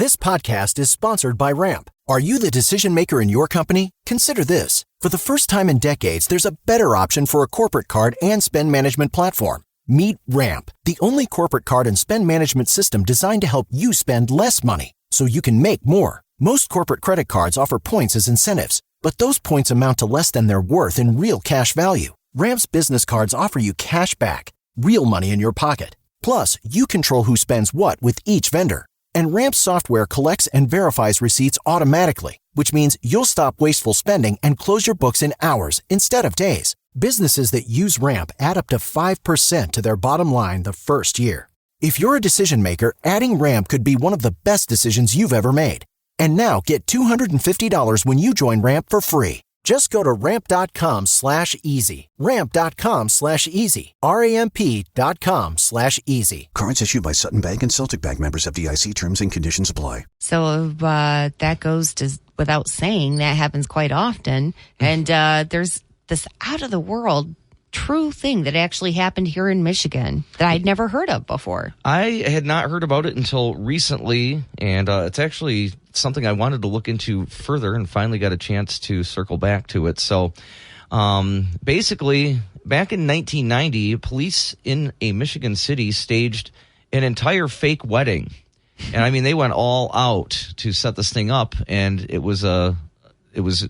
This podcast is sponsored by Ramp. Are you the decision maker in your company? Consider this. For the first time in decades, there's a better option for a corporate card and spend management platform. Meet Ramp, the only corporate card and spend management system designed to help you spend less money so you can make more. Most corporate credit cards offer points as incentives, but those points amount to less than their worth in real cash value. Ramp's business cards offer you cash back, real money in your pocket. Plus, you control who spends what with each vendor. And Ramp's software collects and verifies receipts automatically, which means you'll stop wasteful spending and close your books in hours instead of days. Businesses that use Ramp add up to 5% to their bottom line the first year. If you're a decision maker, adding Ramp could be one of the best decisions you've ever made. And now get $250 when you join Ramp for free. Just go to ramp.com/easy. Ramp.com/easy. RAMP.com/easy. Cards issued by Sutton Bank and Celtic Bank, members of FDIC. Terms and conditions apply. So that goes to without saying. That happens quite often. And there's this out-of-the-world true thing that actually happened here in Michigan that I'd never heard of before. I had not heard about it until recently, and it's actually something I wanted to look into further and finally got a chance to circle back to it. So basically, back in 1990, police in a Michigan city staged an entire fake wedding. And I mean, they went all out to set this thing up, and it was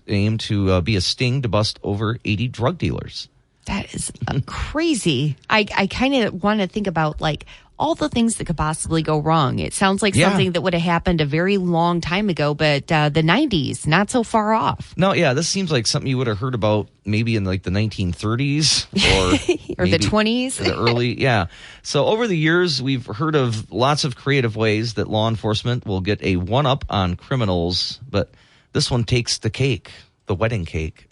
aimed to be a sting to bust over 80 drug dealers. That is crazy. I kind of want to think about like all the things that could possibly go wrong. It sounds like something that would have happened a very long time ago, but the 90s, not so far off. No, yeah, this seems like something you would have heard about maybe in like the 1930s or the 20s. The early, yeah. So over the years, we've heard of lots of creative ways that law enforcement will get a one-up on criminals, but this one takes the cake. The wedding cake.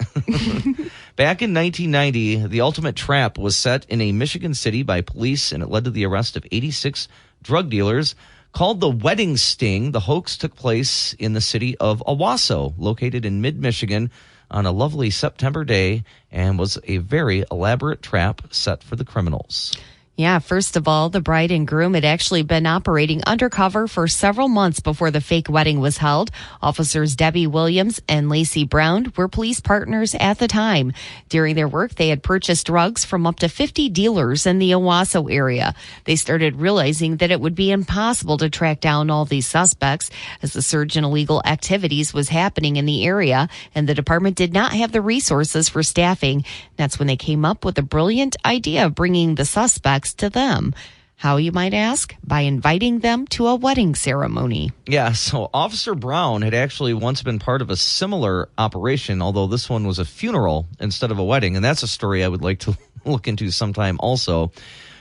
Back in 1990, the ultimate trap was set in a Michigan city by police, and it led to the arrest of 86 drug dealers. Called the Wedding Sting, the hoax took place in the city of Owasso, located in mid-Michigan, on a lovely September day, and was a very elaborate trap set for the criminals. Yeah, first of all, the bride and groom had actually been operating undercover for several months before the fake wedding was held. Officers Debbie Williams and Lacey Brown were police partners at the time. During their work, they had purchased drugs from up to 50 dealers in the Owasso area. They started realizing that it would be impossible to track down all these suspects as the surge in illegal activities was happening in the area, and the department did not have the resources for staffing. That's when they came up with the brilliant idea of bringing the suspects to them. How, you might ask? By inviting them to a wedding ceremony. Yeah, so Officer Brown had actually once been part of a similar operation, although this one was a funeral instead of a wedding, and that's a story I would like to look into sometime also.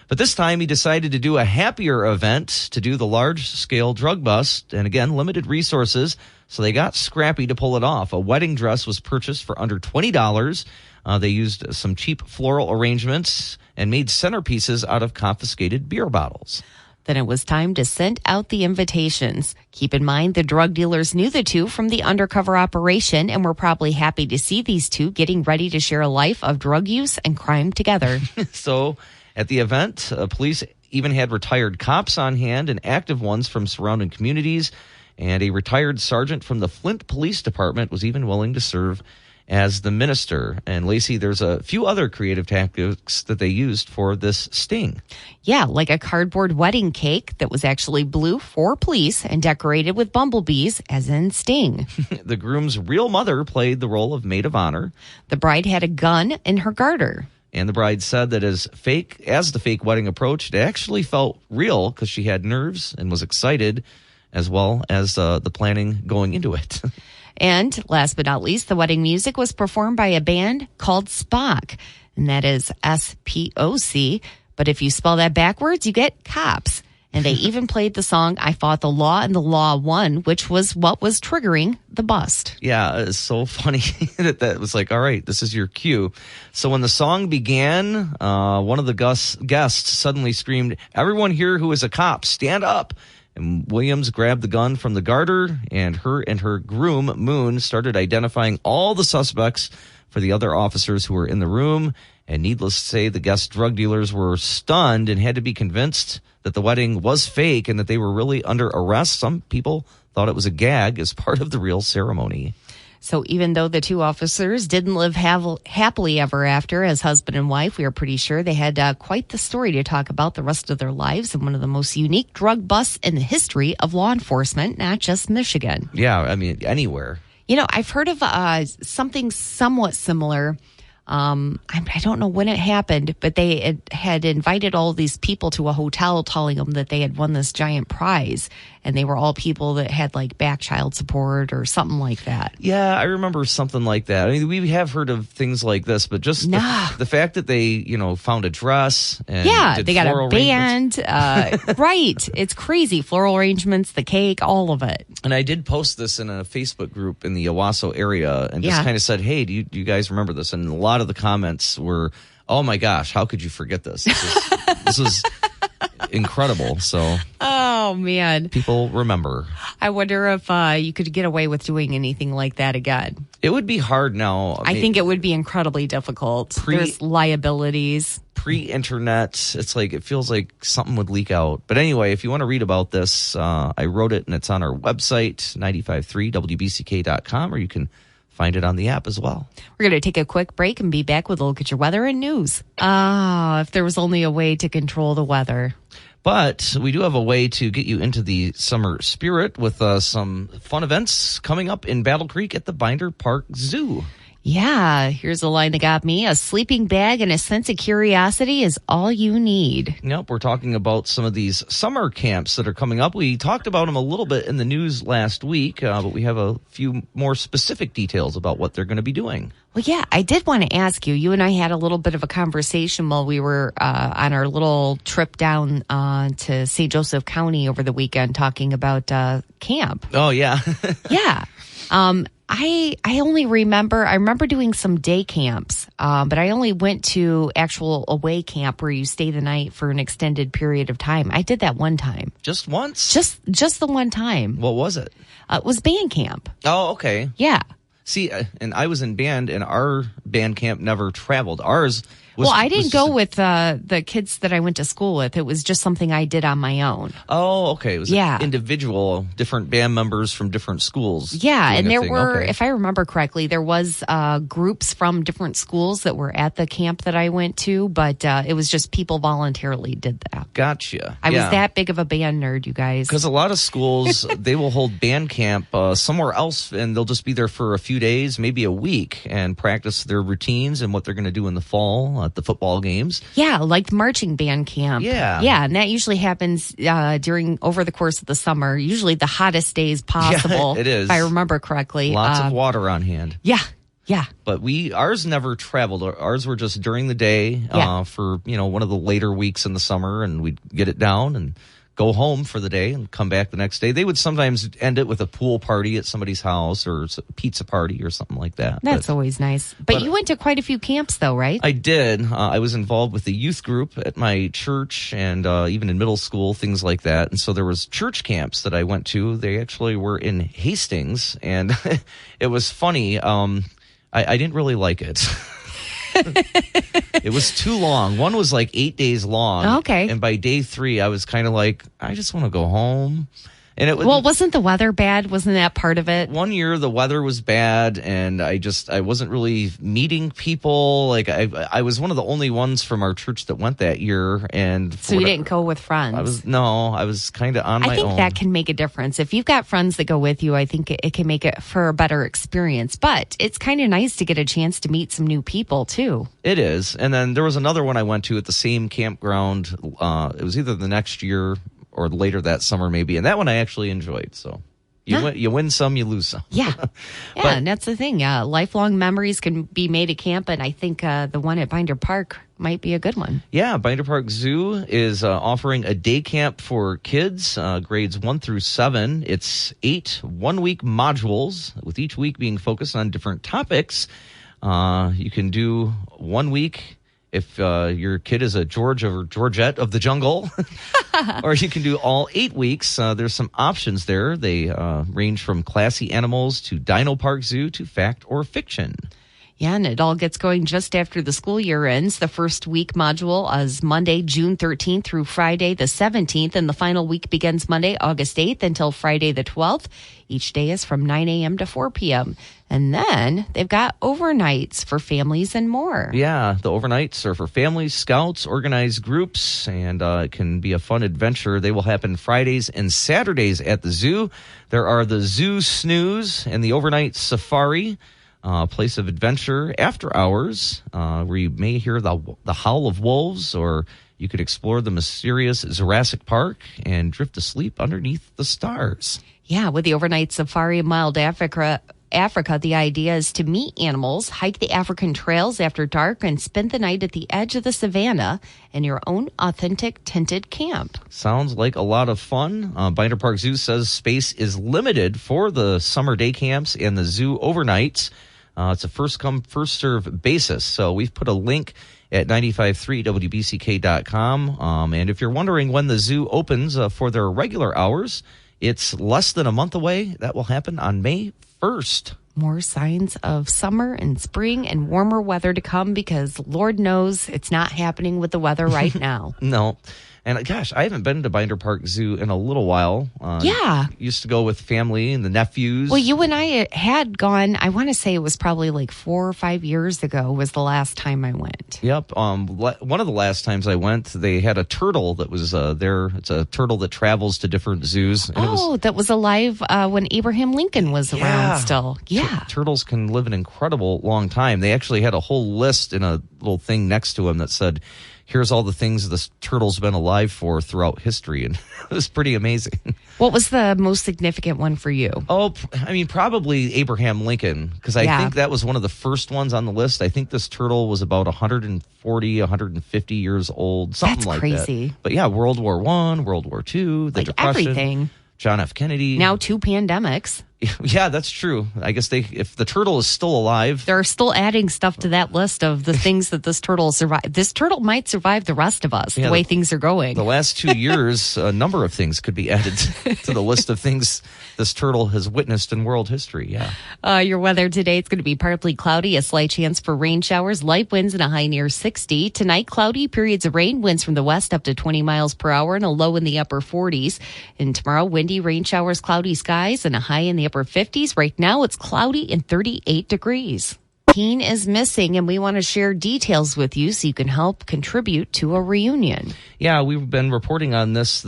But this time he decided to do a happier event to do the large-scale drug bust, and again, limited resources, so they got scrappy to pull it off. A wedding dress was purchased for under $20. They used some cheap floral arrangements and made centerpieces out of confiscated beer bottles. Then it was time to send out the invitations. Keep in mind, the drug dealers knew the two from the undercover operation and were probably happy to see these two getting ready to share a life of drug use and crime together. So at the event, police even had retired cops on hand and active ones from surrounding communities, and a retired sergeant from the Flint Police Department was even willing to serve as the minister. And Lacey, there's a few other creative tactics that they used for this sting. Yeah, like a cardboard wedding cake that was actually blue for police and decorated with bumblebees, as in sting. The groom's real mother played the role of maid of honor. The bride had a gun in her garter. And the bride said that as the fake wedding approached, it actually felt real because she had nerves and was excited, as well as the planning going into it. And last but not least, the wedding music was performed by a band called Spock, and that is SPOC. But if you spell that backwards, you get cops. And they even played the song I Fought the Law and the Law Won, which was what was triggering the bust. Yeah, it's so funny that was like, all right, this is your cue. So when the song began, one of the guests suddenly screamed, "Everyone here who is a cop, stand up." And Williams grabbed the gun from the garter, and her groom, Moon, started identifying all the suspects for the other officers who were in the room. And needless to say, the guest drug dealers were stunned and had to be convinced that the wedding was fake and that they were really under arrest. Some people thought it was a gag as part of the real ceremony. So even though the two officers didn't live happily ever after as husband and wife, we are pretty sure they had quite the story to talk about the rest of their lives and one of the most unique drug busts in the history of law enforcement, not just Michigan. Yeah, I mean, anywhere. You know, I've heard of something somewhat similar. I don't know when it happened, but they had invited all these people to a hotel telling them that they had won this giant prize. And they were all people that had like back child support or something like that. Yeah, I remember something like that. I mean, we have heard of things like this, but just the fact that they, found a dress and did they got a band. Right. It's crazy. Floral arrangements, the cake, all of it. And I did post this in a Facebook group in the Owasso area and just kind of said, hey, do you guys remember this? And a lot of the comments were, oh my gosh, how could you forget this? This was incredible. So, oh man, people remember. I wonder if you could get away with doing anything like that again. It would be hard now. I think it would be incredibly difficult. There's liabilities. Pre-internet, it's like it feels like something would leak out. But anyway, if you want to read about this, I wrote it and it's on our website, 953wbck.com, or you can find it on the app as well. We're going to take a quick break and be back with a look at your weather and news. If there was only a way to control the weather. But we do have a way to get you into the summer spirit with some fun events coming up in Battle Creek at the Binder Park Zoo. Yeah, here's a line that got me. A sleeping bag and a sense of curiosity is all you need. Yep, we're talking about some of these summer camps that are coming up. We talked about them a little bit in the news last week, but we have a few more specific details about what they're going to be doing. Well, yeah, I did want to ask you. You and I had a little bit of a conversation while we were on our little trip down to St. Joseph County over the weekend talking about camp. Oh, yeah. Yeah. I only remember doing some day camps, but I only went to actual away camp where you stay the night for an extended period of time. I did that one time. Just once? Just the one time. What was it? It was band camp. Oh, okay. Yeah. See, and I was in band, and our band camp never traveled. Ours was... Well, I didn't go with the kids that I went to school with. It was just something I did on my own. Oh, okay. It was individual, different band members from different schools. Yeah, and there were, if I remember correctly, there was groups from different schools that were at the camp that I went to, but it was just people voluntarily did that. Gotcha. I was that big of a band nerd, you guys. Because a lot of schools, they will hold band camp somewhere else, and they'll just be there for a few days, maybe a week, and practice their routines and what they're going to do in the fall at the football games. Yeah, like marching band camp. Yeah. Yeah, and that usually happens over the course of the summer, usually the hottest days possible. Yeah, it is. If I remember correctly. Lots of water on hand. Yeah. Yeah. But ours never traveled. Ours were just during the day for, one of the later weeks in the summer, and we'd get it down and go home for the day and come back the next day. They would sometimes end it with a pool party at somebody's house or a pizza party or something like that. That's always nice. But you went to quite a few camps, though, right? I did. I was involved with the youth group at my church and even in middle school, things like that. And so there was church camps that I went to. They actually were in Hastings, and it was funny. I didn't really like it. It was too long. One was like 8 days long. Okay. And by day 3, I was kind of like, I just want to go home. And wasn't the weather bad? Wasn't that part of it? One year the weather was bad, and I wasn't really meeting people. Like I was one of the only ones from our church that went that year, and so you didn't go with friends. I was kind of on my own. I think that can make a difference. If you've got friends that go with you, I think it can make it for a better experience. But it's kind of nice to get a chance to meet some new people too. It is. And then there was another one I went to at the same campground. It was either the next year or later that summer maybe, and that one I actually enjoyed. So you win some, you lose some. Yeah. And that's the thing. Lifelong memories can be made at camp, and I think the one at Binder Park might be a good one. Yeah, Binder Park Zoo is offering a day camp for kids, grades 1 through 7. It's 8 one-week modules, with each week being focused on different topics. You can do 1 week if your kid is a George or Georgette of the jungle, or you can do all 8 weeks. There's some options there. They range from classy animals to Dino Park Zoo to fact or fiction. Yeah, and it all gets going just after the school year ends. The first week module is Monday, June 13th through Friday the 17th, and the final week begins Monday, August 8th until Friday the 12th. Each day is from 9 a.m. to 4 p.m. And then they've got overnights for families and more. Yeah, the overnights are for families, scouts, organized groups, and it can be a fun adventure. They will happen Fridays and Saturdays at the zoo. There are the Zoo Snooze and the Overnight Safari. Place of adventure after hours, where you may hear the howl of wolves, or you could explore the mysterious Jurassic Park and drift asleep underneath the stars. Yeah, with the overnight safari in Mild Africa, the idea is to meet animals, hike the African trails after dark, and spend the night at the edge of the savannah in your own authentic tinted camp. Sounds like a lot of fun. Binder Park Zoo says space is limited for the summer day camps and the zoo overnights. It's a first-come, first-serve basis. So we've put a link at 953wbck.com. And if you're wondering when the zoo opens for their regular hours, it's less than a month away. That will happen on May 1st. More signs of summer and spring and warmer weather to come, because Lord knows it's not happening with the weather right now. No. And gosh, I haven't been to Binder Park Zoo in a little while. Yeah. Used to go with family and the nephews. Well, you and I had gone, I want to say it was probably like 4 or 5 years ago was the last time I went. Yep. One of the last times I went, they had a turtle that was there. It's a turtle that travels to different zoos. And that was alive when Abraham Lincoln was around still. Yeah. Turtles can live an incredible long time. They actually had a whole list in a little thing next to them that said, here's all the things this turtle's been alive for throughout history. And it was pretty amazing. What was the most significant one for you? Oh, I mean, probably Abraham Lincoln, because I think that was one of the first ones on the list. I think this turtle was about 140, 150 years old, something like that. That's crazy. But yeah, World War I, World War II, the Depression. Everything. John F. Kennedy. Now 2 pandemics. Yeah, that's true. I guess if the turtle is still alive. They're still adding stuff to that list of the things that this turtle survived. This turtle might survive the rest of us, the way things are going. The last 2 years, a number of things could be added to the list of things this turtle has witnessed in world history. Yeah. Your weather today, it's going to be partly cloudy, a slight chance for rain showers, light winds, and a high near 60. Tonight, cloudy, periods of rain, winds from the west up to 20 miles per hour, and a low in the upper 40s. And tomorrow, windy, rain showers, cloudy skies, and a high in the upper 50s. Right now, it's cloudy and 38 degrees. Teen is missing, and we want to share details with you so you can help contribute to a reunion. Yeah, we've been reporting on this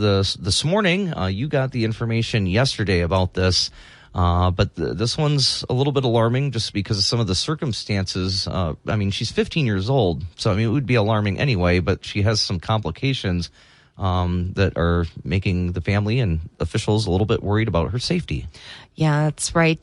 morning. You got the information yesterday about this, but this one's a little bit alarming just because of some of the circumstances. I mean, she's 15 years old, so I mean, it would be alarming anyway, but she has some complications that are making the family and officials a little bit worried about her safety. Yeah, that's right.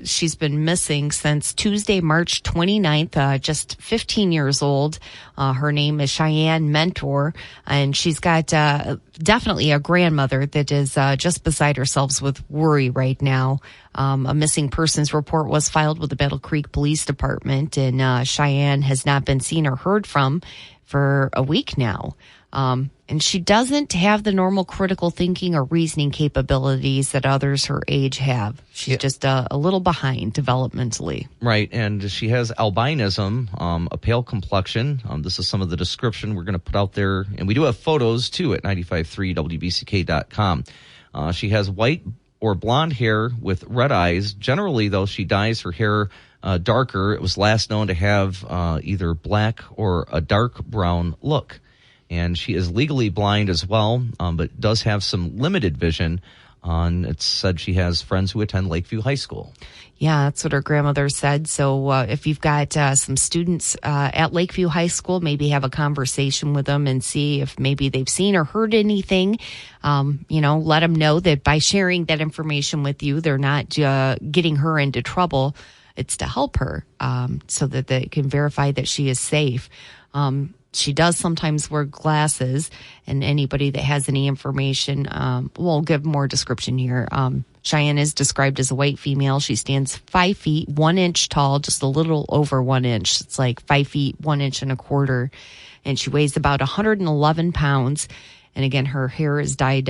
She's been missing since Tuesday, March 29th, just 15 years old. Her name is Cheyenne Mentor, and she's got definitely a grandmother that is just beside herself with worry right now. A missing persons report was filed with the Battle Creek Police Department, and Cheyenne has not been seen or heard from for a week now. And she doesn't have the normal critical thinking or reasoning capabilities that others her age have. She's just a little behind developmentally. Right, and she has albinism, a pale complexion. This is some of the description we're going to put out there. And we do have photos, too, at 953wbck.com. She has white or blonde hair with red eyes. Generally, though, she dyes her hair darker. It was last known to have either black or a dark brown look. And she is legally blind as well, but does have some limited vision. It's said she has friends who attend Lakeview High School. Yeah, that's what her grandmother said. So if you've got some students at Lakeview High School, maybe have a conversation with them and see if maybe they've seen or heard anything. Let them know that by sharing that information with you, they're not getting her into trouble. It's to help her so that they can verify that she is safe. She does sometimes wear glasses, and anybody that has any information, we'll give more description here. Cheyenne is described as a white female. She stands 5 feet, 1 inch tall, just a little over 1 inch. It's like 5 feet, 1 inch and a quarter. And she weighs about 111 pounds. And again, her hair is dyed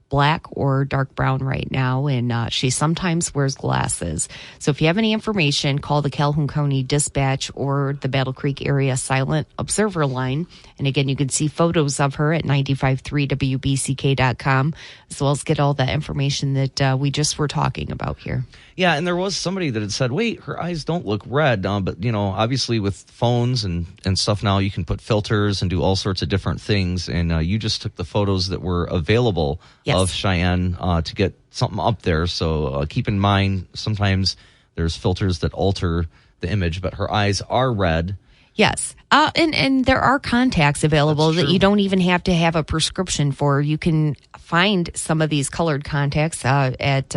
black or dark brown right now, and she sometimes wears glasses. So if you have any information, call the Calhoun County Dispatch or the Battle Creek Area Silent Observer Line. And again, you can see photos of her at 953wbck.com, as well as get all that information that we just were talking about here. Yeah, and there was somebody that had said, wait, her eyes don't look red. But, obviously with phones and stuff now, you can put filters and do all sorts of different things. And you just took the photos that were available of Cheyenne to get something up there. So keep in mind, sometimes there's filters that alter the image, but her eyes are red. Yes. And there are contacts available that you don't even have to have a prescription for. You can find some of these colored contacts at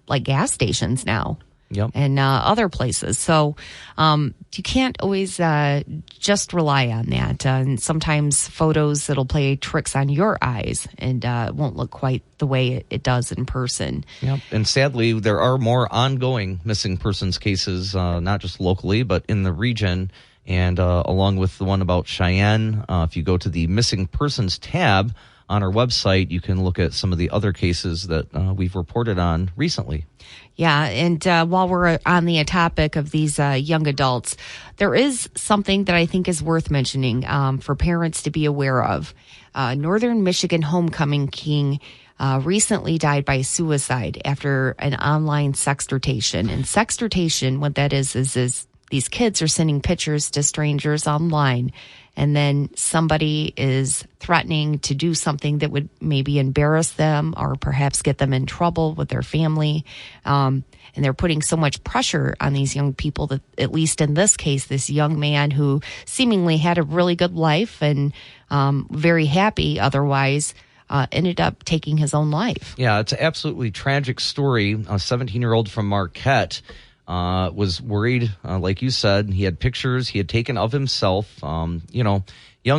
like gas stations now. Yep. And other places. So you can't always just rely on that. And sometimes photos, it'll play tricks on your eyes and it won't look quite the way it does in person. Yep. And sadly, there are more ongoing missing persons cases, not just locally, but in the region. And along with the one about Cheyenne, if you go to the missing persons tab on our website, you can look at some of the other cases that we've reported on recently. Yeah, and while we're on the topic of these young adults, there is something that I think is worth mentioning for parents to be aware of. Northern Michigan homecoming king recently died by suicide after an online sextortation. And sextortation, what that is these kids are sending pictures to strangers online, and then somebody is threatening to do something that would maybe embarrass them or perhaps get them in trouble with their family. And they're putting so much pressure on these young people that, at least in this case, this young man who seemingly had a really good life and very happy otherwise, ended up taking his own life. Yeah, it's an absolutely tragic story. A 17-year-old from Marquette was worried, like you said. He had pictures he had taken of himself. Young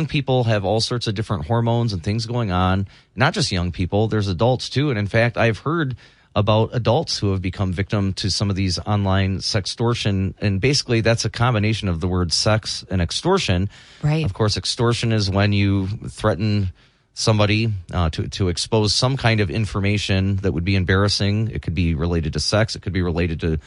people have all sorts of different hormones and things going on. Not just young people, there's adults too. And in fact, I've heard about adults who have become victim to some of these online sextortion. And basically, that's a combination of the word sex and extortion. Right. Of course, extortion is when you threaten somebody to expose some kind of information that would be embarrassing. It could be related to sex. It could be related to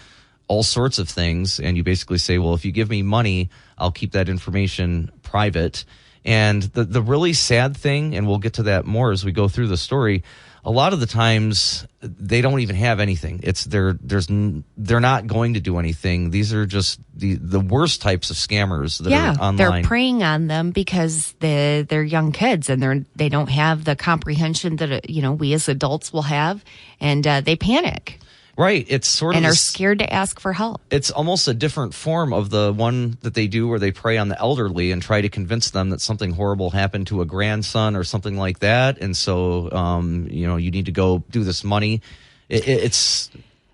all sorts of things. And you basically say, well, if you give me money, I'll keep that information private. And the really sad thing, and we'll get to that more as we go through the story, a lot of the times they don't even have anything. They're not going to do anything. These are just the worst types of scammers that are online. They're preying on them because they're young kids and they don't have the comprehension that we as adults will have, and they panic. Right. It's sort of and are scared to ask for help. It's almost a different form of the one that they do where they prey on the elderly and try to convince them that something horrible happened to a grandson or something like that. And so, you need to go do this money. It's.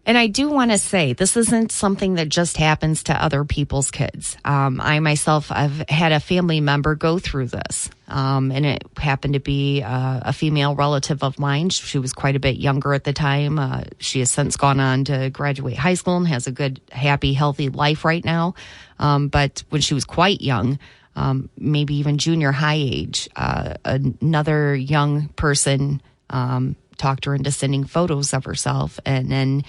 And I do want to say, this isn't something that just happens to other people's kids. I myself, I've had a family member go through this. And it happened to be a female relative of mine. She was quite a bit younger at the time. She has since gone on to graduate high school and has a good, happy, healthy life right now. But when she was quite young, maybe even junior high age, another young person talked her into sending photos of herself, and then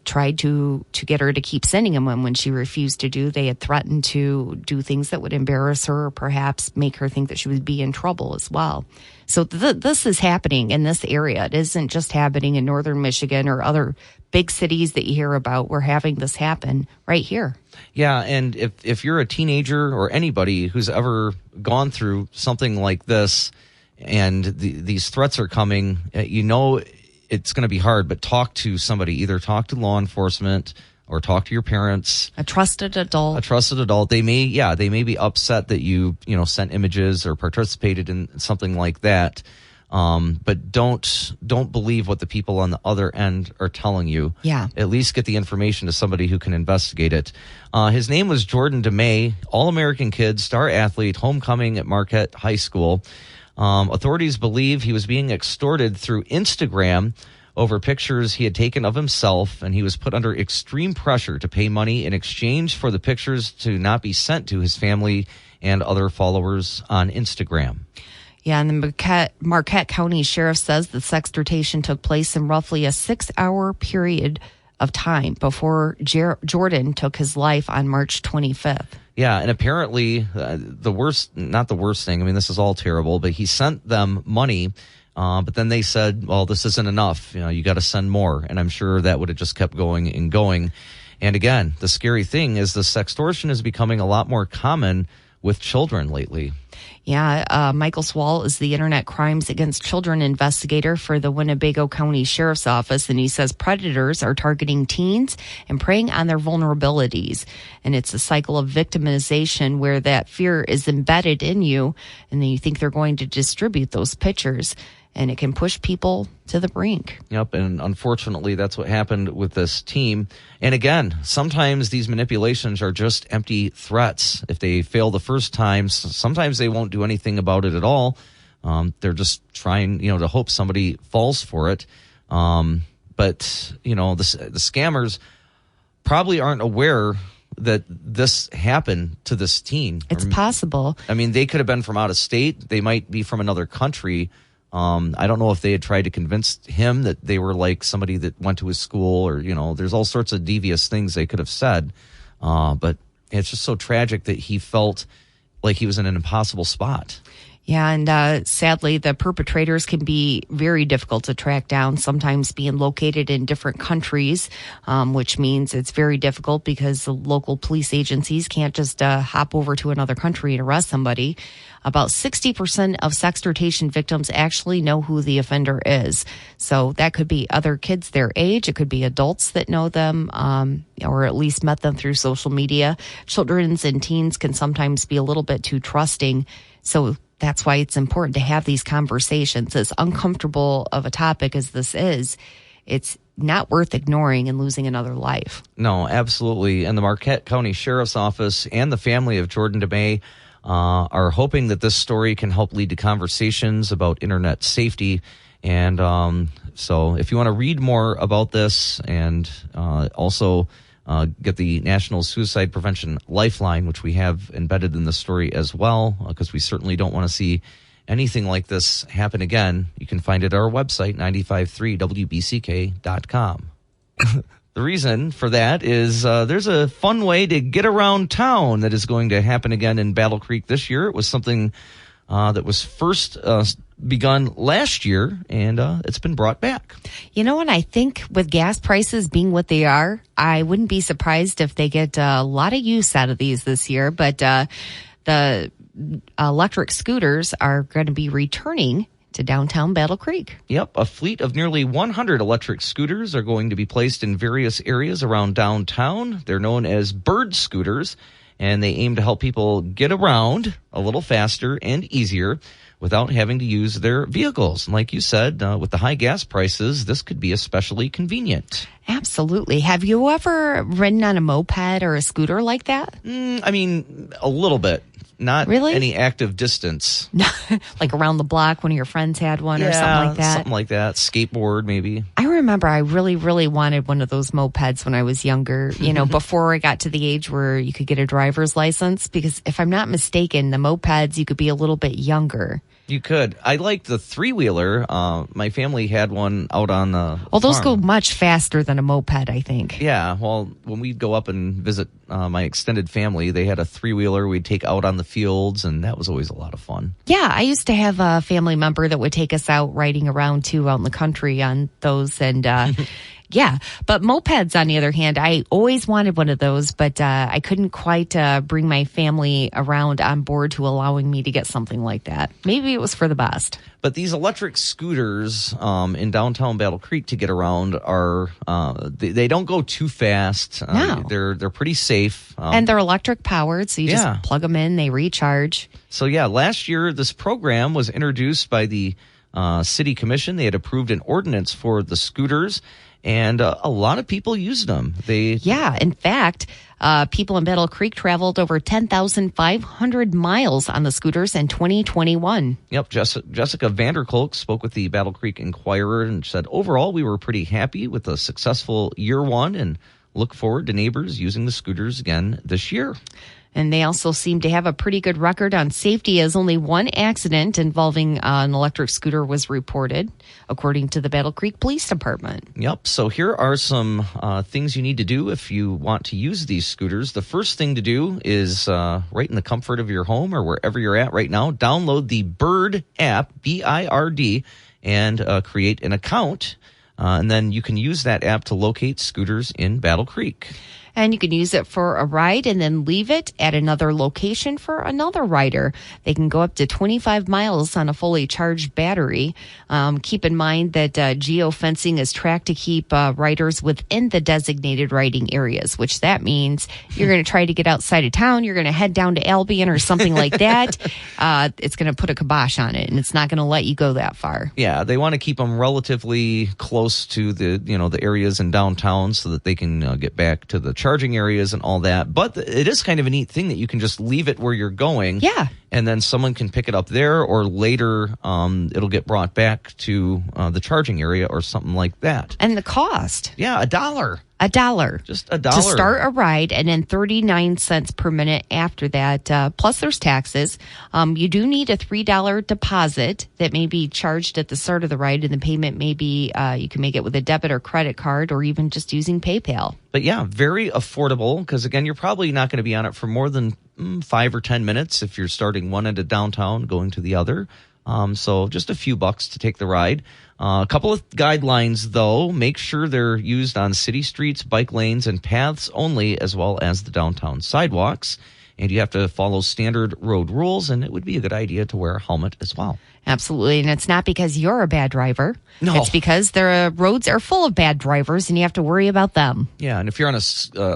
tried to get her to keep sending them. And when she refused to do, they had threatened to do things that would embarrass her or perhaps make her think that she would be in trouble as well. So this is happening in this area. It isn't just happening in northern Michigan or other big cities that you hear about. We're having this happen right here. Yeah, and if you're a teenager or anybody who's ever gone through something like this and these threats are coming, it's going to be hard, but talk to somebody. Either talk to law enforcement or talk to your parents. A trusted adult. They may be upset that you sent images or participated in something like that. But don't believe what the people on the other end are telling you. Yeah. At least get the information to somebody who can investigate it. His name was Jordan DeMay, All-American kid, star athlete, homecoming at Marquette High School. Authorities believe he was being extorted through Instagram over pictures he had taken of himself, and he was put under extreme pressure to pay money in exchange for the pictures to not be sent to his family and other followers on Instagram. Yeah, and the Marquette County Sheriff says the sextortation took place in roughly a 6-hour period of time before Jordan took his life on March 25th. Yeah, and apparently not the worst thing, I mean, this is all terrible, but he sent them money, but then they said, well, this isn't enough. You got to send more. And I'm sure that would have just kept going and going. And again, the scary thing is the sextortion is becoming a lot more common with children lately. Yeah, Michael Swall is the Internet Crimes Against Children investigator for the Winnebago County Sheriff's Office, and he says predators are targeting teens and preying on their vulnerabilities. And it's a cycle of victimization where that fear is embedded in you, and then you think they're going to distribute those pictures, and it can push people to the brink. Yep, and unfortunately, that's what happened with this team. And again, sometimes these manipulations are just empty threats. If they fail the first time, sometimes they won't do anything about it at all. They're just trying, to hope somebody falls for it. But, the scammers probably aren't aware that this happened to this teen. It's possible. I mean, they could have been from out of state. They might be from another country. I don't know if they had tried to convince him that they were like somebody that went to his school, or, there's all sorts of devious things they could have said. But it's just so tragic that he felt like he was in an impossible spot. Yeah, and sadly, the perpetrators can be very difficult to track down, sometimes being located in different countries, which means it's very difficult because the local police agencies can't just hop over to another country and arrest somebody. About 60% of sextortation victims actually know who the offender is. So that could be other kids their age. It could be adults that know them, or at least met them through social media. Children and teens can sometimes be a little bit too trusting. So that's why it's important to have these conversations. As uncomfortable of a topic as this is, it's not worth ignoring and losing another life. No, absolutely. And the Marquette County Sheriff's Office and the family of Jordan DeMay are hoping that this story can help lead to conversations about internet safety. And so if you want to read more about this and also get the National Suicide Prevention Lifeline, which we have embedded in the story as well, because we certainly don't want to see anything like this happen again. You can find it at our website, 953wbck.com. The reason for that is there's a fun way to get around town that is going to happen again in Battle Creek this year. It was something that was first begun last year, and it's been brought back. And I think with gas prices being what they are, I wouldn't be surprised if they get a lot of use out of these this year. But the electric scooters are going to be returning to downtown Battle Creek. Yep, a fleet of nearly 100 electric scooters are going to be placed in various areas around downtown. They're known as bird scooters, and they aim to help people get around a little faster and easier without having to use their vehicles. And like you said, with the high gas prices, this could be especially convenient. Absolutely. Have you ever ridden on a moped or a scooter like that? I mean, a little bit. Not really? Any active distance. Like around the block, one of your friends had one or something like that? Something like that. Skateboard, maybe. I remember I really, really wanted one of those mopeds when I was younger, before I got to the age where you could get a driver's license. Because if I'm not mistaken, the mopeds, you could be a little bit younger. You could. I liked the three-wheeler. My family had one out on the those farm. go much faster than a moped, I think. Yeah, well, when we'd go up and visit my extended family, they had a three-wheeler we'd take out on the fields, and that was always a lot of fun. Yeah, I used to have a family member that would take us out riding around, too, out in the country on those, and yeah, but mopeds, on the other hand, I always wanted one of those, but I couldn't quite bring my family around on board to allowing me to get something like that. Maybe it was for the best. But these electric scooters in downtown Battle Creek to get around are they don't go too fast. No. They're pretty safe. And they're electric powered, so you just plug them in, they recharge. So last year this program was introduced by the City Commission. They had approved an ordinance for the scooters, and a lot of people used them. Yeah, in fact, people in Battle Creek traveled over 10,500 miles on the scooters in 2021. Yep, Jessica Vanderkolk spoke with the Battle Creek Inquirer and said, overall, we were pretty happy with a successful year one and look forward to neighbors using the scooters again this year. And they also seem to have a pretty good record on safety, as only one accident involving an electric scooter was reported, according to the Battle Creek Police Department. Yep. So here are some things you need to do if you want to use these scooters. The first thing to do is right in the comfort of your home or wherever you're at right now, download the Bird app, BIRD, and create an account. And then you can use that app to locate scooters in Battle Creek. And you can use it for a ride and then leave it at another location for another rider. They can go up to 25 miles on a fully charged battery. Keep in mind that geofencing is tracked to keep riders within the designated riding areas, which that means you're going to try to get outside of town. You're going to head down to Albion or something like that. It's going to put a kibosh on it, and it's not going to let you go that far. Yeah, they want to keep them relatively close to the areas in downtown so that they can get back to the charging areas and all that. But it is kind of a neat thing that you can just leave it where you're going. Yeah. And then someone can pick it up there, or later it'll get brought back to the charging area or something like that. And the cost? Yeah, $1. $1. Just $1. To start a ride, and then 39 cents per minute after that. Plus there's taxes. You do need a $3 deposit that may be charged at the start of the ride, and the payment may be, you can make it with a debit or credit card or even just using PayPal. But yeah, very affordable, because again, you're probably not going to be on it for more than 5 or 10 minutes if you're starting one end of downtown going to the other. So just a few bucks to take the ride. A couple of guidelines, though. Make sure they're used on city streets, bike lanes, and paths only, as well as the downtown sidewalks. And you have to follow standard road rules, and it would be a good idea to wear a helmet as well. Absolutely. And it's not because you're a bad driver. No. It's because the roads are full of bad drivers, and you have to worry about them. Yeah, and if you're on a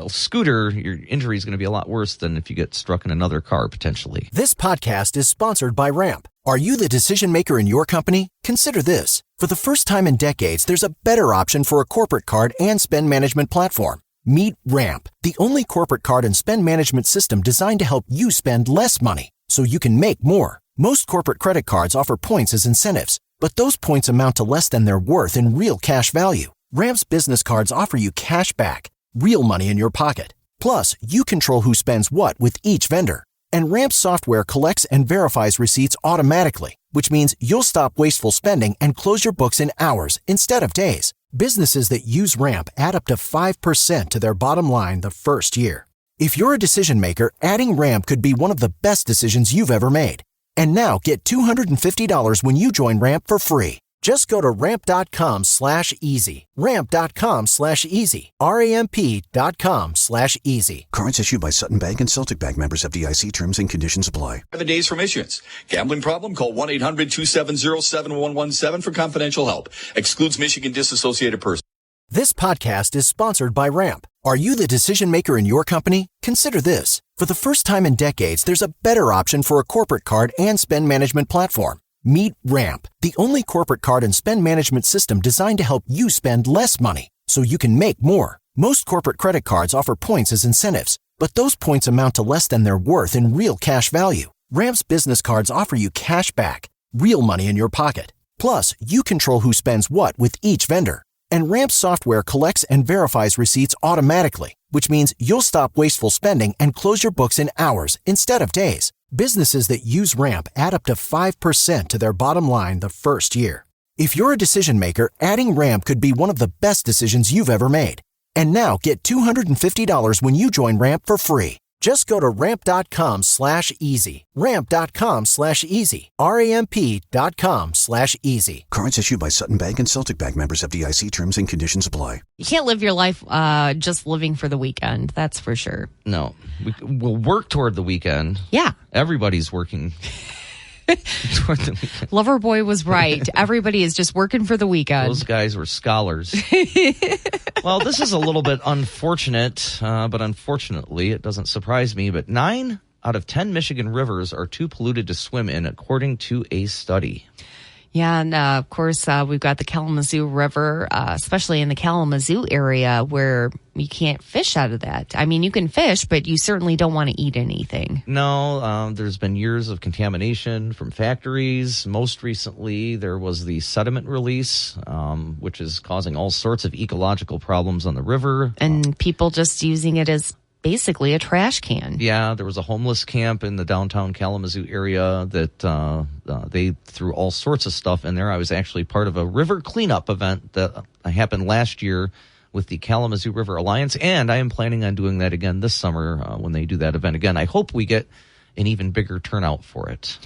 scooter, your injury is going to be a lot worse than if you get struck in another car, potentially. This podcast is sponsored by Ramp. Are you the decision maker in your company? Consider this. For the first time in decades, there's a better option for a corporate card and spend management platform. Meet Ramp, the only corporate card and spend management system designed to help you spend less money so you can make more. Most corporate credit cards offer points as incentives, but those points amount to less than their worth in real cash value. Ramp's business cards offer you cash back, real money in your pocket. Plus, you control who spends what with each vendor. And Ramp software collects and verifies receipts automatically, which means you'll stop wasteful spending and close your books in hours instead of days. Businesses that use Ramp add up to 5% to their bottom line the first year. If you're a decision maker, adding Ramp could be one of the best decisions you've ever made. And now get $250 when you join Ramp for free. Just go to ramp.com/easy. Ramp.com/easy. RAMP.com/easy. Cards issued by Sutton Bank and Celtic Bank, members FDIC. Terms and conditions apply. 7 days from issuance. Gambling problem? Call 1-800-270-7117 for confidential help. Excludes Michigan disassociated persons. This podcast is sponsored by Ramp. Are you the decision maker in your company? Consider this. For the first time in decades, there's a better option for a corporate card and spend management platform. Meet Ramp, the only corporate card and spend management system designed to help you spend less money so you can make more. Most corporate credit cards offer points as incentives, but those points amount to less than their worth in real cash value. Ramp's business cards offer you cash back, real money in your pocket. Plus, you control who spends what with each vendor. And Ramp software collects and verifies receipts automatically, which means you'll stop wasteful spending and close your books in hours instead of days. Businesses that use Ramp add up to 5% to their bottom line the first year. If you're a decision maker, adding Ramp could be one of the best decisions you've ever made. And now get $250 when you join Ramp for free. Just go to ramp.com/easy. Ramp.com/easy. RAMP.com/easy. Cards issued by Sutton Bank and Celtic Bank, members FDIC. Terms and conditions apply. You can't live your life just living for the weekend. That's for sure. No, we'll work toward the weekend. Yeah. Everybody's working toward the weekend. Loverboy was right. Everybody is just working for the weekend. Those guys were scholars. Well, this is a little bit unfortunate, but unfortunately, it doesn't surprise me. But 9 out of 10 Michigan rivers are too polluted to swim in, according to a study. Yeah, and of course, we've got the Kalamazoo River, especially in the Kalamazoo area where you can't fish out of that. I mean, you can fish, but you certainly don't want to eat anything. No, there's been years of contamination from factories. Most recently, there was the sediment release, which is causing all sorts of ecological problems on the river. And people just using it as basically a trash can. Yeah, there was a homeless camp in the downtown Kalamazoo area that they threw all sorts of stuff in there. I was actually part of a river cleanup event that happened last year with the Kalamazoo River Alliance, and I am planning on doing that again this summer when they do that event again. I hope we get an even bigger turnout for it.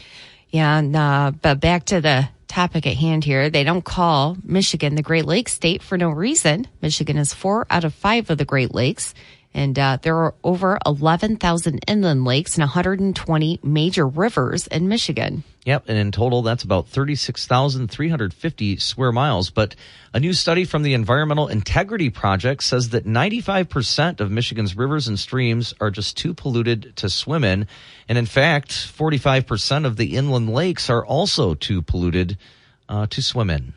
Yeah, and, but back to the topic at hand here. They don't call Michigan the Great Lakes state for no reason. Michigan is 4 out of 5 of the Great Lakes. And there are over 11,000 inland lakes and 120 major rivers in Michigan. Yep, and in total, that's about 36,350 square miles. But a new study from the Environmental Integrity Project says that 95% of Michigan's rivers and streams are just too polluted to swim in. And in fact, 45% of the inland lakes are also too polluted to swim in.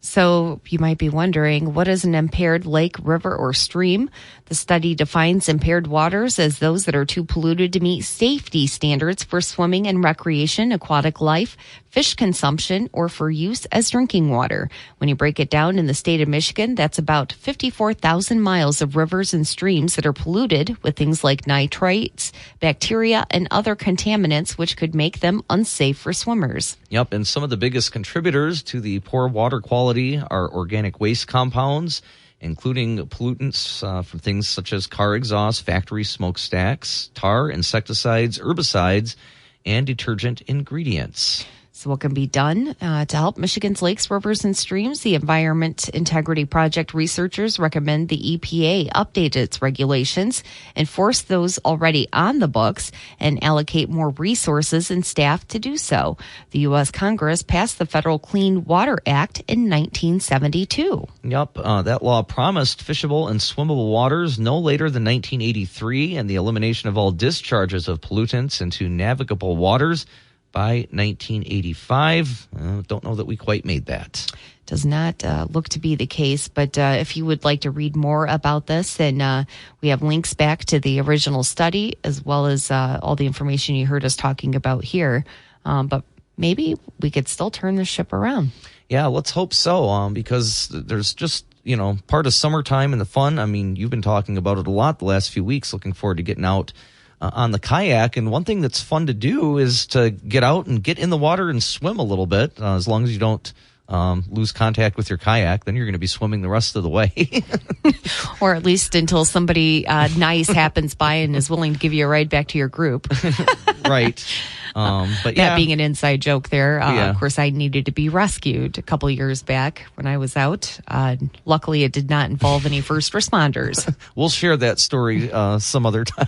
So you might be wondering, what is an impaired lake, river, or stream? The study defines impaired waters as those that are too polluted to meet safety standards for swimming and recreation, aquatic life, fish consumption, or for use as drinking water. When you break it down in the state of Michigan, that's about 54,000 miles of rivers and streams that are polluted with things like nitrates, bacteria, and other contaminants, which could make them unsafe for swimmers. Yep, and some of the biggest contributors to the poor water quality are organic waste compounds, including pollutants from things such as car exhaust, factory smokestacks, tar, insecticides, herbicides, and detergent ingredients. So what can be done to help Michigan's lakes, rivers, and streams? The Environment Integrity Project researchers recommend the EPA update its regulations, enforce those already on the books, and allocate more resources and staff to do so. The U.S. Congress passed the Federal Clean Water Act in 1972. Yep, that law promised fishable and swimmable waters no later than 1983 and the elimination of all discharges of pollutants into navigable waters by 1985. Don't know that we quite made that. Does not look to be the case, but if you would like to read more about this, then we have links back to the original study as well as all the information you heard us talking about here. But maybe we could still turn the ship around. Yeah, let's hope so, because there's just, part of summertime and the fun. I mean, you've been talking about it a lot the last few weeks, looking forward to getting out on the kayak. And one thing that's fun to do is to get out and get in the water and swim a little bit. As long as you don't lose contact with your kayak, then you're going to be swimming the rest of the way. Or at least until somebody nice happens by and is willing to give you a ride back to your group. Right. But yeah. That being an inside joke there. Yeah. Of course, I needed to be rescued a couple years back when I was out. Luckily, it did not involve any first responders. We'll share that story some other time.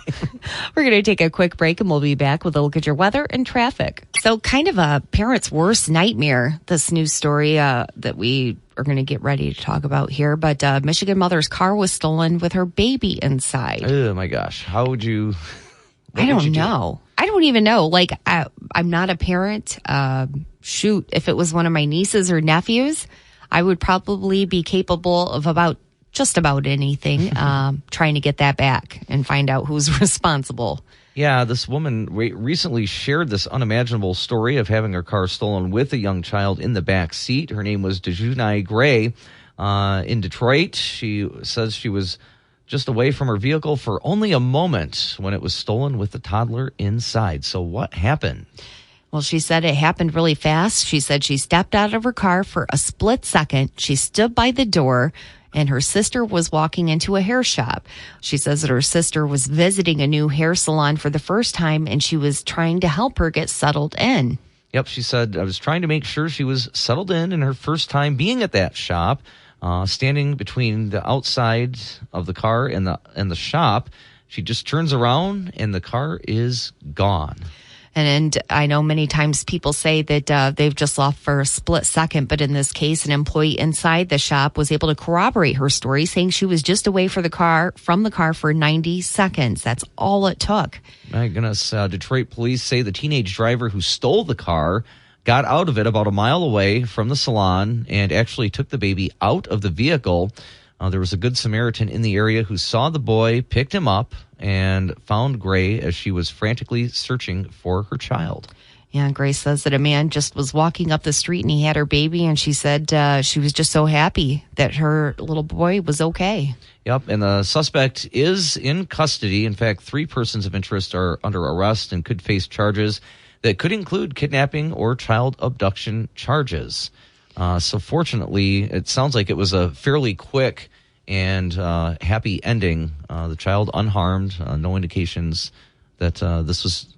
We're going to take a quick break and we'll be back with a look at your weather and traffic. So kind of a parent's worst nightmare, this news story that we are going to get ready to talk about here. But Michigan mother's car was stolen with her baby inside. Oh, my gosh. How would you... I don't know. I don't even know. Like, I'm not a parent. Shoot, if it was one of my nieces or nephews, I would probably be capable of just about anything, trying to get that back and find out who's responsible. Yeah, this woman recently shared this unimaginable story of having her car stolen with a young child in the back seat. Her name was Dejunai Gray in Detroit. She says she was just away from her vehicle for only a moment when it was stolen with the toddler inside. So what happened? Well, she said it happened really fast. She said she stepped out of her car for a split second. She stood by the door and her sister was walking into a hair shop. She says that her sister was visiting a new hair salon for the first time and she was trying to help her get settled in. Yep, she said, I was trying to make sure she was settled in her first time being at that shop. Standing between the outside of the car and the shop, she just turns around and the car is gone. And I know many times people say that they've just lost for a split second, but in this case, an employee inside the shop was able to corroborate her story, saying she was just away from the car for 90 seconds. That's all it took. My goodness. Detroit police say the teenage driver who stole the car got out of it about a mile away from the salon and actually took the baby out of the vehicle. There was a good Samaritan in the area who saw the boy, picked him up, and found Gray as she was frantically searching for her child. Yeah, Grace says that a man just was walking up the street and he had her baby, and she said she was just so happy that her little boy was okay. Yep, and the suspect is in custody. In fact, 3 persons of interest are under arrest and could face charges that could include kidnapping or child abduction charges. So fortunately, it sounds like it was a fairly quick and happy ending. The child unharmed, no indications that this was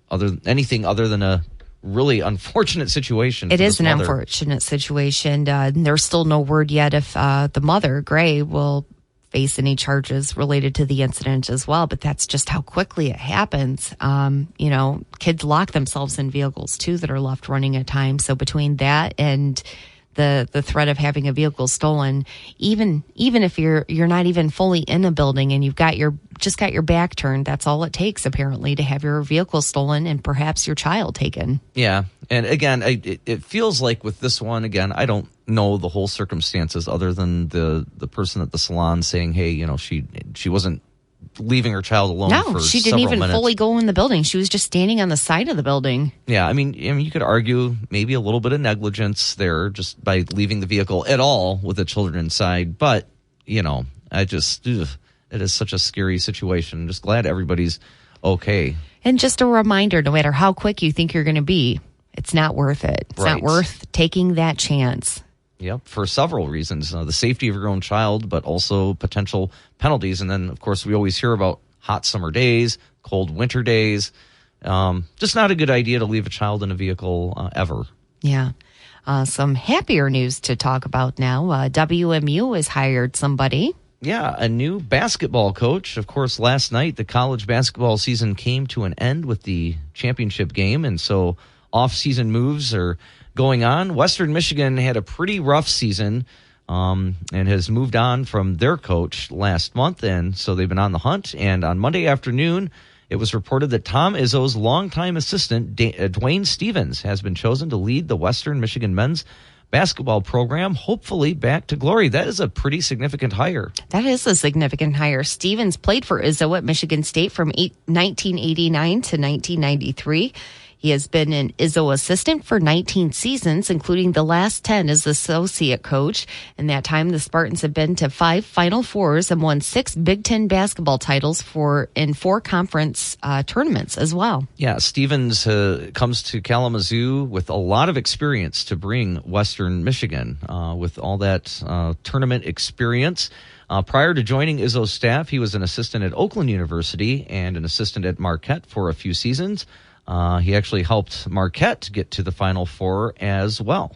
anything other than a really unfortunate situation. It is an unfortunate situation. There's still no word yet if the mother, Gray, will face any charges related to the incident as well. But that's just how quickly it happens. Kids lock themselves in vehicles too that are left running at times. So between that and the threat of having a vehicle stolen, even if you're not even fully in a building and you've got your back turned, that's all it takes apparently to have your vehicle stolen and perhaps your child taken. Yeah, and again, it feels like with this one, again, I don't know the whole circumstances other than the person at the salon saying, hey, she wasn't leaving her child alone for several minutes. No, she didn't even fully go in the building. She was just standing on the side of the building. Yeah, I mean, you could argue maybe a little bit of negligence there just by leaving the vehicle at all with the children inside. But, it is such a scary situation. I'm just glad everybody's okay. And just a reminder, no matter how quick you think you're going to be, it's not worth it. It's not worth taking that chance. Yep, for several reasons. The safety of your own child, but also potential penalties. And then, of course, we always hear about hot summer days, cold winter days. Just not a good idea to leave a child in a vehicle ever. Yeah. Some happier news to talk about now. WMU has hired somebody. Yeah, a new basketball coach. Of course, last night, the college basketball season came to an end with the championship game. And so off-season moves are going on. Western Michigan had a pretty rough season and has moved on from their coach last month, and so they've been on the hunt. And on Monday afternoon, it was reported that Tom Izzo's longtime assistant, Dwayne Stevens, has been chosen to lead the Western Michigan men's basketball program, hopefully back to glory. That is a pretty significant hire. That is a significant hire. Stevens played for Izzo at Michigan State from 1989 to 1993. He has been an Izzo assistant for 19 seasons, including the last 10 as associate coach. In that time, the Spartans have been to 5 Final Fours and won 6 Big Ten basketball titles in 4 conference tournaments as well. Yeah, Stevens comes to Kalamazoo with a lot of experience to bring Western Michigan with all that tournament experience. Prior to joining Izzo's staff, he was an assistant at Oakland University and an assistant at Marquette for a few seasons. He actually helped Marquette get to the Final Four as well.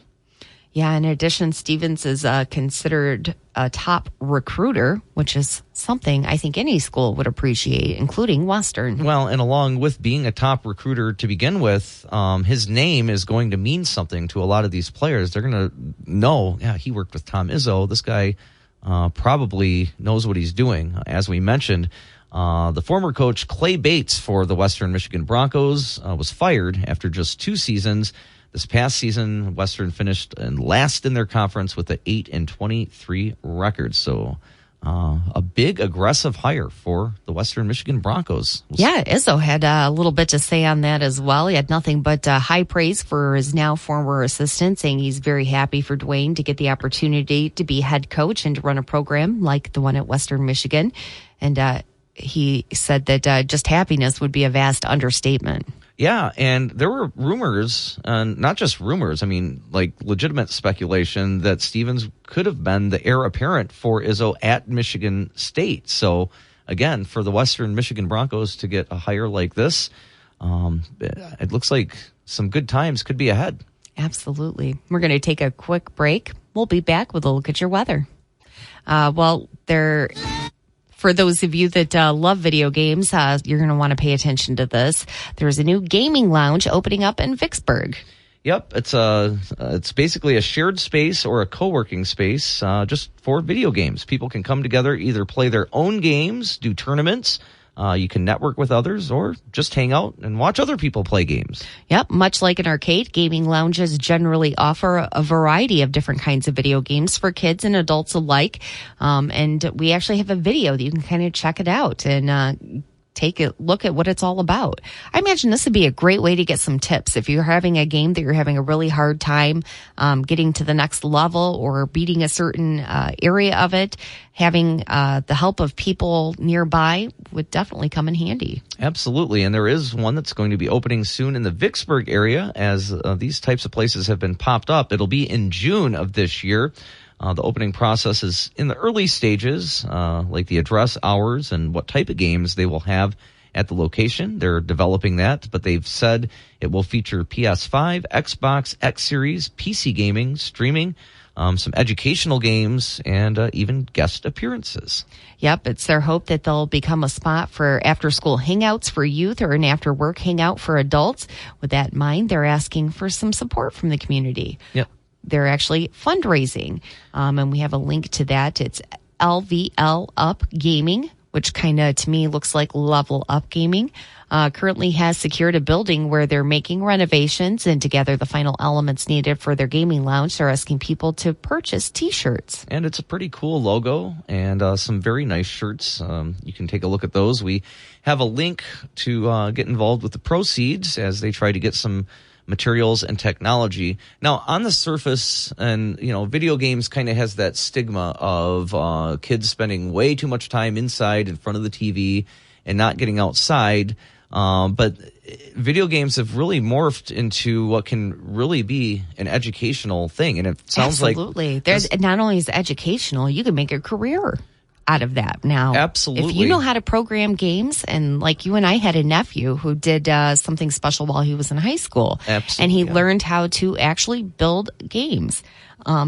Yeah, in addition, Stevens is considered a top recruiter, which is something I think any school would appreciate, including Western. Well, and along with being a top recruiter to begin with, his name is going to mean something to a lot of these players. They're going to know, yeah, he worked with Tom Izzo. This guy probably knows what he's doing. As we mentioned, the former coach Clay Bates for the Western Michigan Broncos was fired after just 2 seasons. This past season, Western finished last in their conference with an 8-23 record. So a big, aggressive hire for the Western Michigan Broncos. Yeah, Izzo had a little bit to say on that as well. He had nothing but high praise for his now former assistant, saying he's very happy for Dwayne to get the opportunity to be head coach and to run a program like the one at Western Michigan. And he said that just happiness would be a vast understatement. Yeah, and there were rumors, not just rumors, I mean, like legitimate speculation that Stevens could have been the heir apparent for Izzo at Michigan State. So, again, for the Western Michigan Broncos to get a hire like this, it looks like some good times could be ahead. Absolutely. We're going to take a quick break. We'll be back with a look at your weather. For those of you that love video games, you're going to want to pay attention to this. There's a new gaming lounge opening up in Vicksburg. Yep, it's basically a shared space or a co-working space just for video games. People can come together, either play their own games, do tournaments, You can network with others or just hang out and watch other people play games. Yep. Much like an arcade, gaming lounges generally offer a variety of different kinds of video games for kids and adults alike. And we actually have a video that you can kind of check it out and take a look at what it's all about. I imagine this would be a great way to get some tips. If you're having a game that you're having a really hard time getting to the next level or beating a certain area of it, having the help of people nearby would definitely come in handy. Absolutely. And there is one that's going to be opening soon in the Vicksburg area as these types of places have been popped up. It'll be in June of this year. The opening process is in the early stages, like the address, hours, and what type of games they will have at the location. They're developing that, but they've said it will feature PS5, Xbox, X Series, PC gaming, streaming, some educational games, and even guest appearances. Yep, it's their hope that they'll become a spot for after-school hangouts for youth or an after-work hangout for adults. With that in mind, they're asking for some support from the community. Yep. They're actually fundraising, and we have a link to that. It's LVL Up Gaming, which kind of, to me, looks like Level Up Gaming. Currently has secured a building where they're making renovations, and to gather the final elements needed for their gaming lounge, they're asking people to purchase T-shirts. And it's a pretty cool logo and some very nice shirts. You can take a look at those. We have a link to get involved with the proceeds as they try to get some materials and technology. Now, on the surface, and video games kind of has that stigma of kids spending way too much time inside in front of the TV and not getting outside. But video games have really morphed into what can really be an educational thing, and it sounds absolutely. There's not only is it educational, you can make a career out of that now. Absolutely. If you know how to program games, and like you and I had a nephew who did something special while he was in high school. Absolutely, and he learned how to actually build games,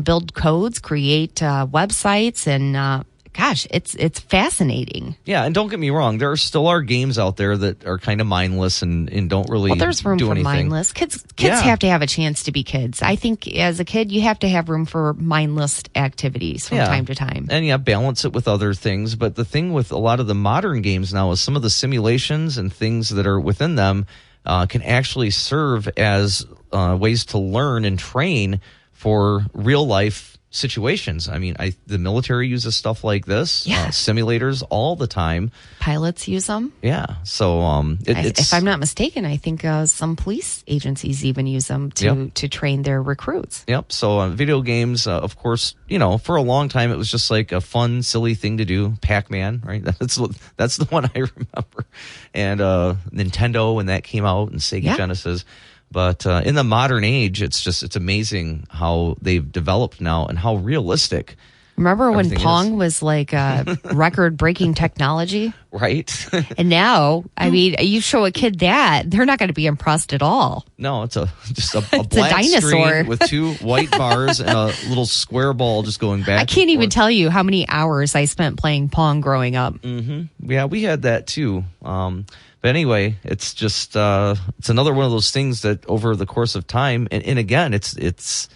build codes, create websites, and gosh, it's fascinating. Yeah, and don't get me wrong, there still are games out there that are kind of mindless and don't really there's room do for anything. Mindless. Kids have to have a chance to be kids. I think as a kid, you have to have room for mindless activities from time to time. And balance it with other things. But the thing with a lot of the modern games now is some of the simulations and things that are within them can actually serve as ways to learn and train for real life situations. I mean, the military uses stuff like this, simulators all the time. Pilots use them. Yeah. So if I'm not mistaken, I think some police agencies even use them to train their recruits. Yep. So video games, of course, for a long time it was just like a fun, silly thing to do. Pac-Man, right? That's the one I remember. And Nintendo when that came out, and Sega Genesis. But in the modern age, it's amazing how they've developed now and how realistic. Remember when Pong was like record-breaking technology? Right. And now, I mean, you show a kid that, they're not going to be impressed at all. No, it's just a it's black a dinosaur screen with two white bars and a little square ball just going back. I can't even tell you how many hours I spent playing Pong growing up. Mm-hmm. Yeah, we had that too. But anyway, it's just it's another one of those things that over the course of time, and again, it's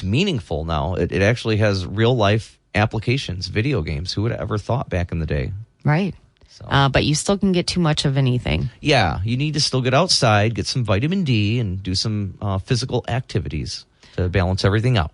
meaningful now. It actually has real life applications. Video games. Who would have ever thought back in the day? Right. So. But you still can get too much of anything. Yeah, you need to still get outside, get some vitamin D, and do some physical activities to balance everything out.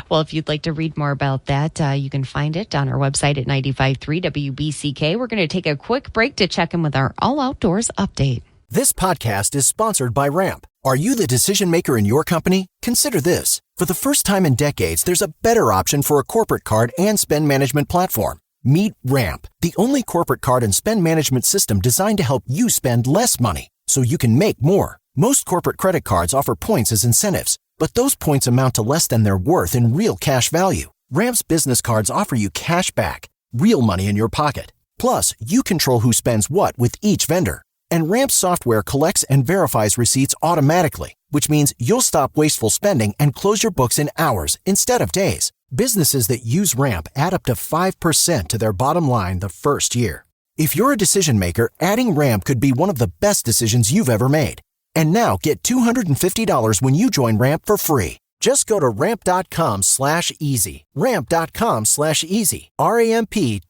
Well, if you'd like to read more about that, you can find it on our website at 95.3 WBCK. We're going to take a quick break to check in with our All Outdoors update. This podcast is sponsored by Ramp. Are you the decision maker in your company? Consider this. For the first time in decades, there's a better option for a corporate card and spend management platform. Meet Ramp, the only corporate card and spend management system designed to help you spend less money so you can make more. Most corporate credit cards offer points as incentives, but those points amount to less than their worth in real cash value. Ramp's business cards offer you cash back, real money in your pocket. Plus, you control who spends what with each vendor. And Ramp's software collects and verifies receipts automatically, which means you'll stop wasteful spending and close your books in hours instead of days. Businesses that use Ramp add up to 5% to their bottom line the first year. If you're a decision maker, adding Ramp could be one of the best decisions you've ever made. And now get $250 when you join Ramp for free. Just go to ramp.com/easy. Ramp.com/easy. RAMP.com/easy.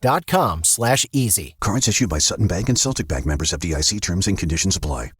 Cards issued by Sutton Bank and Celtic Bank, members FDIC. Terms and conditions apply.